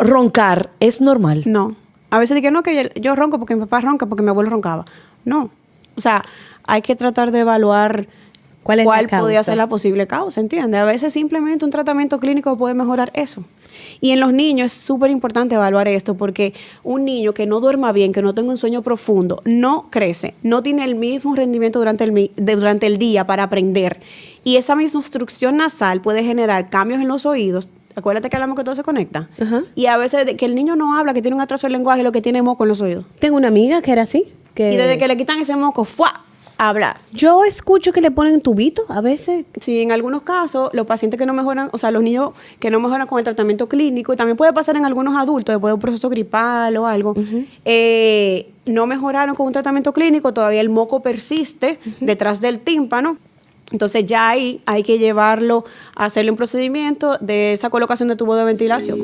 roncar es normal. No. A veces digo, no, que yo ronco porque mi papá ronca, porque mi abuelo roncaba. No. O sea, hay que tratar de evaluar cuál podría ser la posible causa, ¿entiendes? A veces simplemente un tratamiento clínico puede mejorar eso. Y en los niños es súper importante evaluar esto porque un niño que no duerma bien, que no tenga un sueño profundo, no crece, no tiene el mismo rendimiento durante el día para aprender. Y esa misma obstrucción nasal puede generar cambios en los oídos. Acuérdate que hablamos que todo se conecta. Ajá. Y a veces que el niño no habla, que tiene un atraso del lenguaje, lo que tiene moco en los oídos. Tengo una amiga que era así. Y desde que le quitan ese moco, ¡fua! A hablar. Yo escucho que le ponen tubito a veces. Sí, en algunos casos, los pacientes que no mejoran, o sea, los niños que no mejoran con el tratamiento clínico, y también puede pasar en algunos adultos, después de un proceso gripal o algo, no mejoraron con un tratamiento clínico, todavía el moco persiste detrás del tímpano. Entonces ya ahí hay que llevarlo a hacerle un procedimiento de esa colocación de tubo de ventilación.